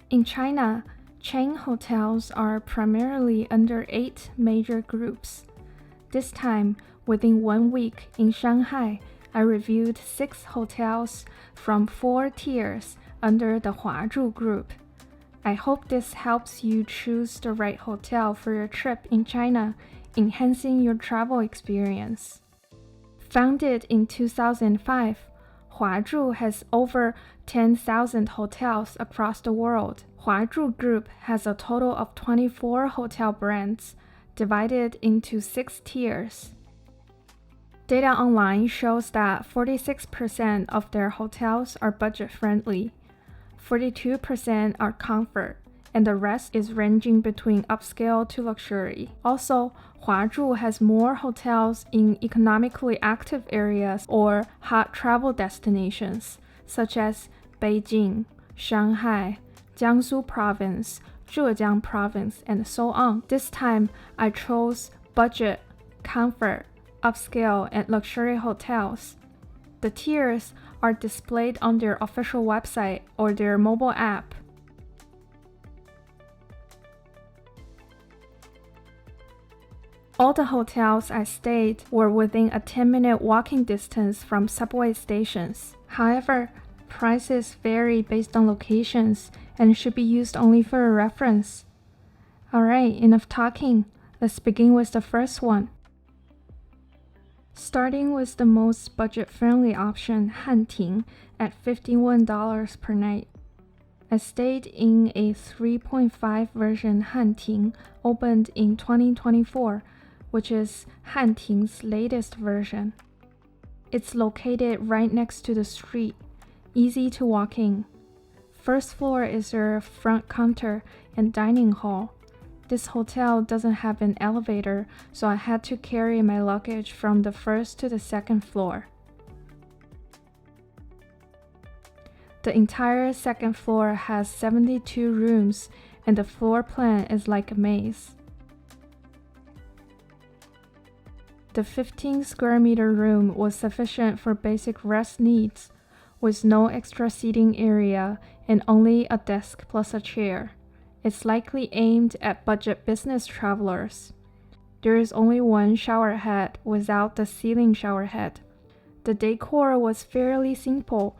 In China, chain hotels are primarily under 8 major groups. This time, within 1 week in Shanghai, I reviewed 6 hotels from 4 tiers under the Huazhu Group. I hope this helps you choose the right hotel for your trip in China, enhancing your travel experience. Founded in 2005, Huazhu has over 10,000 hotels across the world. Huazhu Group has a total of 24 hotel brands, divided into 6 tiers. Data online shows that 46% of their hotels are budget-friendly, 42% are comfort, and the rest is ranging between upscale to luxury. Also, Huazhu has more hotels in economically active areas or hot travel destinations, such as Beijing, Shanghai, Jiangsu Province, Zhejiang Province, and so on. This time, I chose budget, comfort, upscale, and luxury hotels. The tiers are displayed on their official website or their mobile app. All the hotels I stayed were within a 10-minute walking distance from subway stations. However, prices vary based on locations and should be used only for a reference. Alright, enough talking. Let's begin with the first one. Starting with the most budget-friendly option, Hanting, at $51 per night. I stayed in a 3.5 version Hanting, opened in 2024, which is Hanting's latest version. It's located right next to the street, easy to walk in. First floor is their front counter and dining hall. This hotel doesn't have an elevator, so I had to carry my luggage from the first to the second floor. The entire second floor has 72 rooms, and the floor plan is like a maze. The 15 square meter room was sufficient for basic rest needs, with no extra seating area and only a desk plus a chair. It's likely aimed at budget business travelers. There is only one shower head without the ceiling shower head. The decor was fairly simple.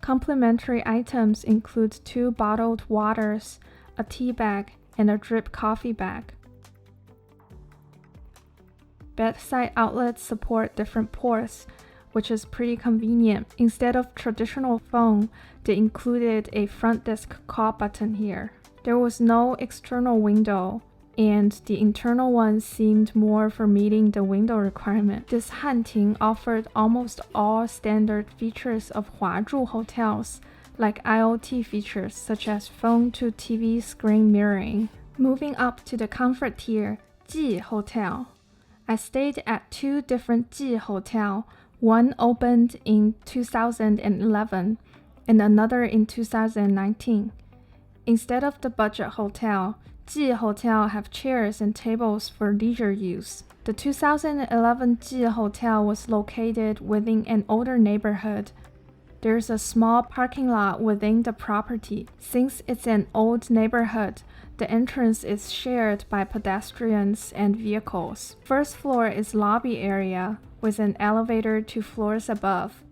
Complimentary items include 2 bottled waters, a tea bag, and a drip coffee bag. Bedside outlets support different ports, which is pretty convenient. Instead of traditional phone, they included a front desk call button here. There was no external window, and the internal one seemed more for meeting the window requirement. This Hanting offered almost all standard features of Huazhu hotels, like IoT features such as phone-to-TV screen mirroring. Moving up to the comfort tier, Ji Hotel. I stayed at 2 different Ji Hotel, one opened in 2011 and another in 2019. Instead of the budget hotel, Ji Hotel have chairs and tables for leisure use. The 2011 Ji Hotel was located within an older neighborhood. There's a small parking lot within the property. Since it's an old neighborhood, the entrance is shared by pedestrians and vehicles. First floor is lobby area with an elevator to floors above.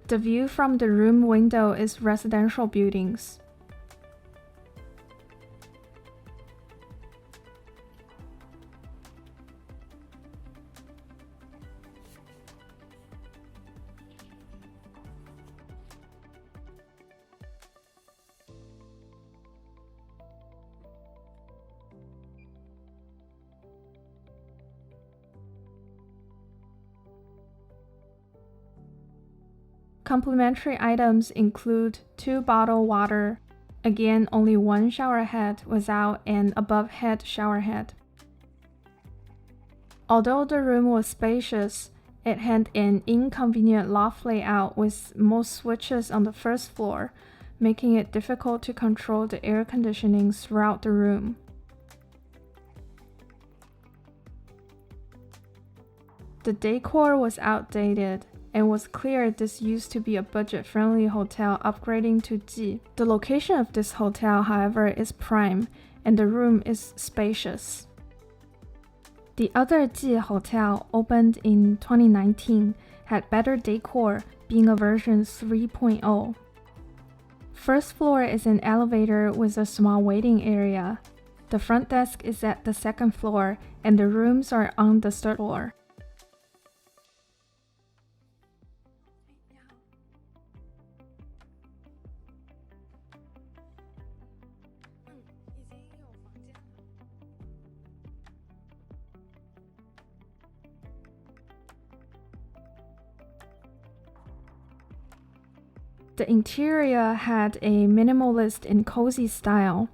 The view from the room window is residential buildings. Complimentary items include 2 bottled water, again only 1 shower head without an above-head shower head. Although the room was spacious, it had an inconvenient loft layout with most switches on the first floor, making it difficult to control the air conditioning throughout the room. The decor was outdated, and was clear this used to be a budget-friendly hotel upgrading to Ji. The location of this hotel, however, is prime, and the room is spacious. The other Ji hotel, opened in 2019, had better decor, being a version 3.0. First floor is an elevator with a small waiting area. The front desk is at the second floor, and the rooms are on the third floor. The interior had a minimalist and cozy style.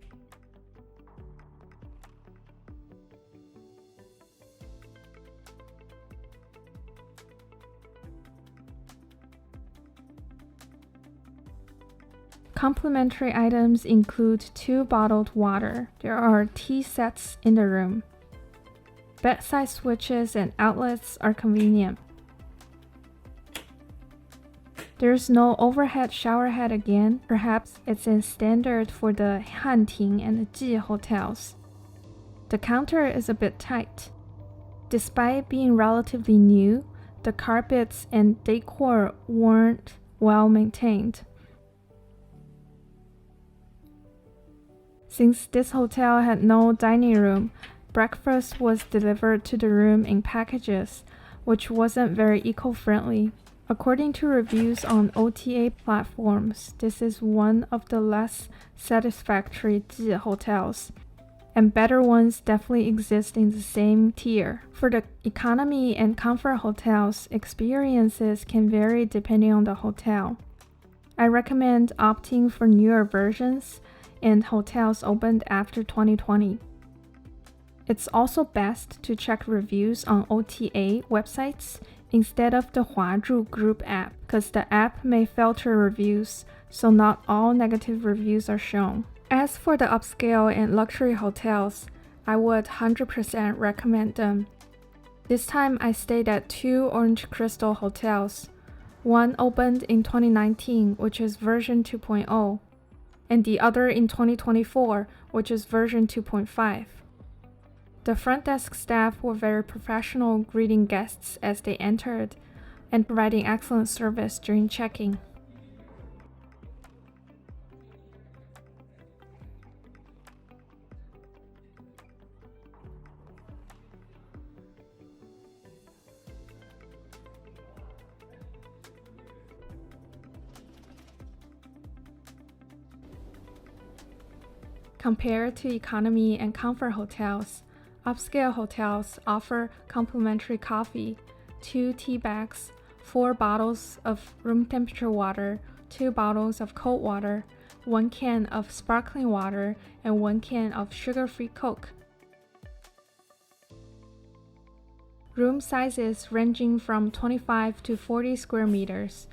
Complimentary items include 2 bottled water. There are tea sets in the room. Bedside switches and outlets are convenient. There's no overhead shower head again. Perhaps it's a standard for the Hanting and the Ji hotels. The counter is a bit tight. Despite being relatively new, the carpets and decor weren't well maintained. Since this hotel had no dining room, breakfast was delivered to the room in packages, which wasn't very eco-friendly. According to reviews on OTA platforms, this is one of the less satisfactory Ji hotels, and better ones definitely exist in the same tier. For the economy and comfort hotels, experiences can vary depending on the hotel. I recommend opting for newer versions and hotels opened after 2020. It's also best to check reviews on OTA websites instead of the Huazhu Group app, because the app may filter reviews, so not all negative reviews are shown. As for the upscale and luxury hotels, I would 100% recommend them. This time I stayed at 2 Orange Crystal hotels. One opened in 2019, which is version 2.0, and the other in 2024, which is version 2.5. The front desk staff were very professional, greeting guests as they entered and providing excellent service during check-in. Compared to economy and comfort hotels, upscale hotels offer complimentary coffee, 2 tea bags, 4 bottles of room temperature water, 2 bottles of cold water, 1 can of sparkling water, and 1 can of sugar-free Coke. Room sizes ranging from 25 to 40 square meters.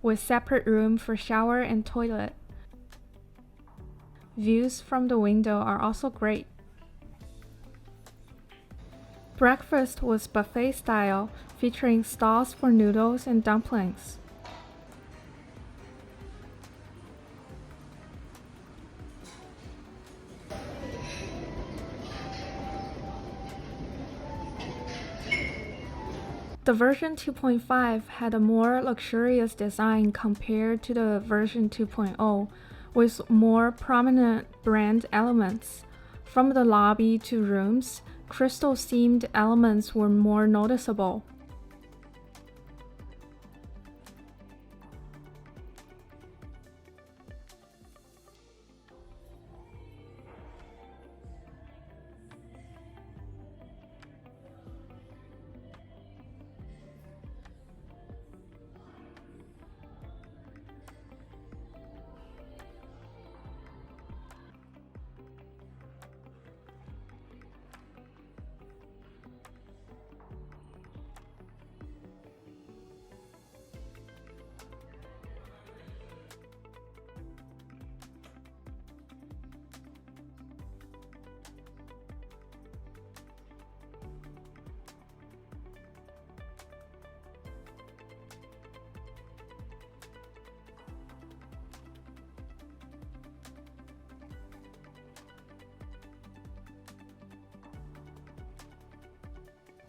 With separate room for shower and toilet. Views from the window are also great. Breakfast was buffet style, featuring stalls for noodles and dumplings. The version 2.5 had a more luxurious design compared to the version 2.0, with more prominent brand elements. From the lobby to rooms, crystal-themed elements were more noticeable.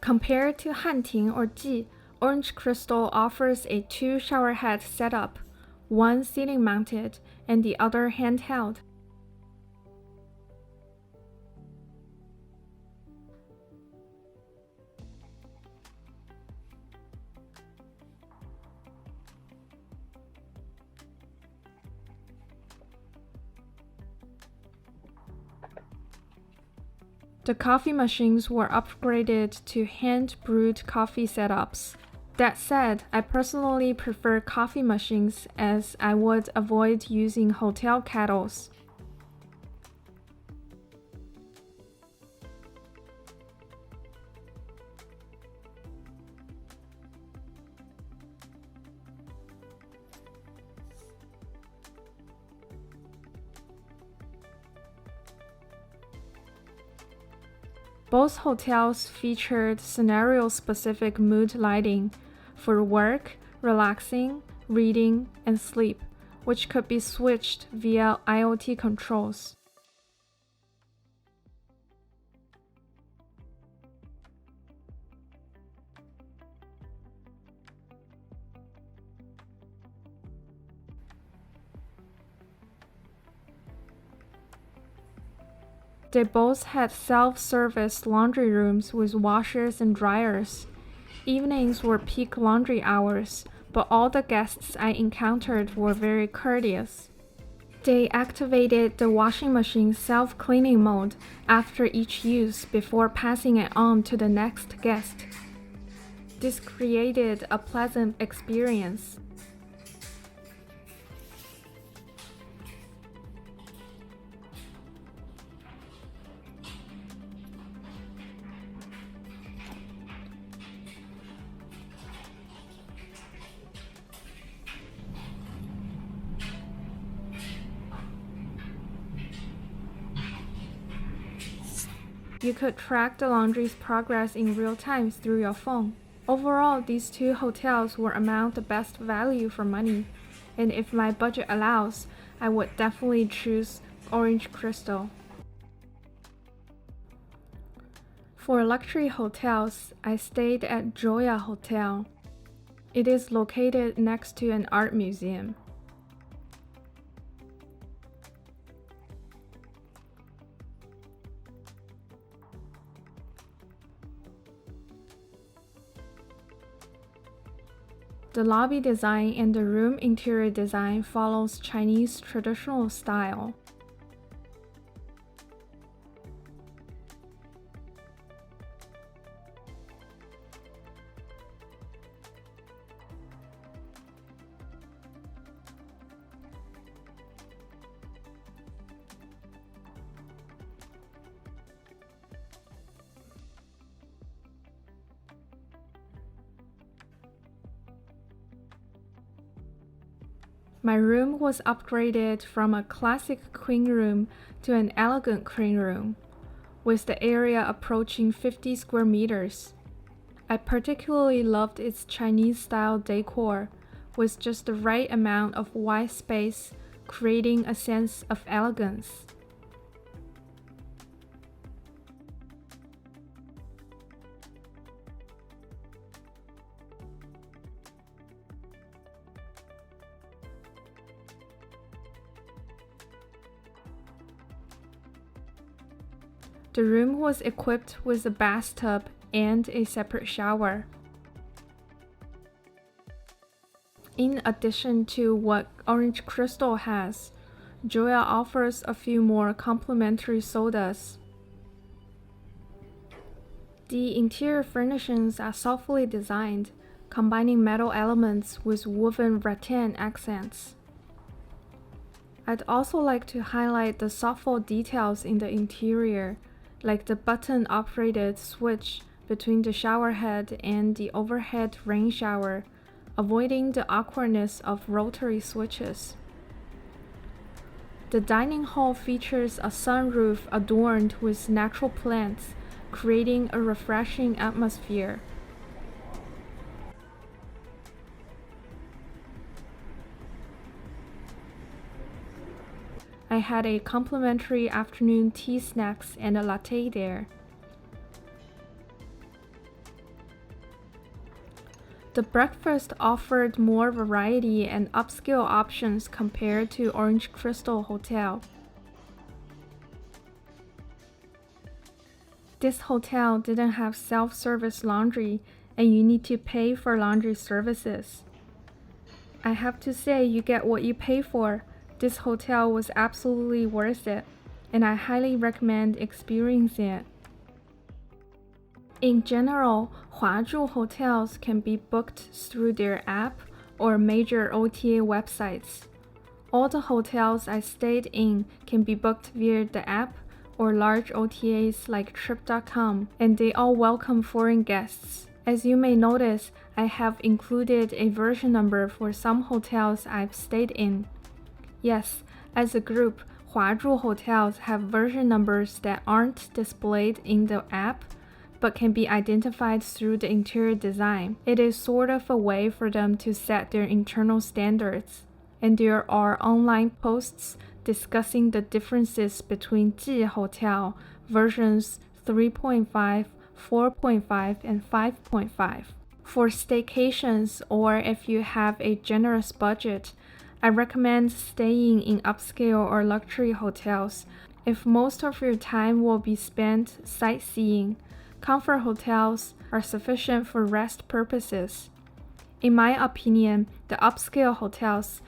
Compared to Hanting or Ji, Orange Crystal offers a 2 showerhead setup, one ceiling mounted and the other handheld. The coffee machines were upgraded to hand-brewed coffee setups. That said, I personally prefer coffee machines as I would avoid using hotel kettles. Both hotels featured scenario-specific mood lighting for work, relaxing, reading, and sleep, which could be switched via IoT controls. They both had self-service laundry rooms with washers and dryers. Evenings were peak laundry hours, but all the guests I encountered were very courteous. They activated the washing machine's self-cleaning mode after each use before passing it on to the next guest. This created a pleasant experience. You could track the laundry's progress in real time through your phone. Overall, these two hotels were among the best value for money, and if my budget allows, I would definitely choose Orange Crystal. For luxury hotels, I stayed at Joya Hotel. It is located next to an art museum. The lobby design and the room interior design follows Chinese traditional style. My room was upgraded from a classic queen room to an elegant queen room, with the area approaching 50 square meters. I particularly loved its Chinese-style decor, with just the right amount of white space, creating a sense of elegance. The room was equipped with a bathtub and a separate shower. In addition to what Orange Crystal has, Joya offers a few more complimentary sodas. The interior furnishings are softly designed, combining metal elements with woven rattan accents. I'd also like to highlight the thoughtful details in the interior, like the button-operated switch between the shower head and the overhead rain shower, avoiding the awkwardness of rotary switches. The dining hall features a sunroof adorned with natural plants, creating a refreshing atmosphere. I had a complimentary afternoon tea snacks and a latte there. The breakfast offered more variety and upscale options compared to Orange Crystal Hotel. This hotel didn't have self-service laundry, and you need to pay for laundry services. I have to say, you get what you pay for. This hotel was absolutely worth it, and I highly recommend experiencing it. In general, Huazhu hotels can be booked through their app or major OTA websites. All the hotels I stayed in can be booked via the app or large OTAs like Trip.com, and they all welcome foreign guests. As you may notice, I have included a version number for some hotels I've stayed in. Yes, as a group, Huazhu hotels have version numbers that aren't displayed in the app, but can be identified through the interior design. It is sort of a way for them to set their internal standards. And there are online posts discussing the differences between Ji Hotel versions 3.5, 4.5, and 5.5. For staycations, or if you have a generous budget, I recommend staying in upscale or luxury hotels. If most of your time will be spent sightseeing, comfort hotels are sufficient for rest purposes. In my opinion, the upscale hotels,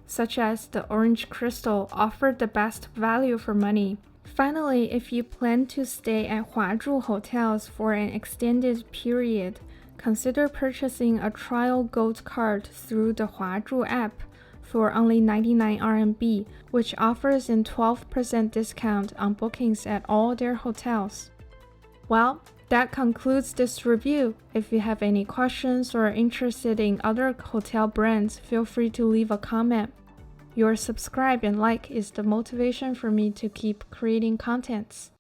such as the Orange Crystal, offer the best value for money. Finally, if you plan to stay at Huazhu hotels for an extended period, consider purchasing a trial gold card through the Huazhu app for only 99 RMB, which offers a 12% discount on bookings at all their hotels. Well, that concludes this review. If you have any questions or are interested in other hotel brands, feel free to leave a comment. Your subscribe and like is the motivation for me to keep creating contents.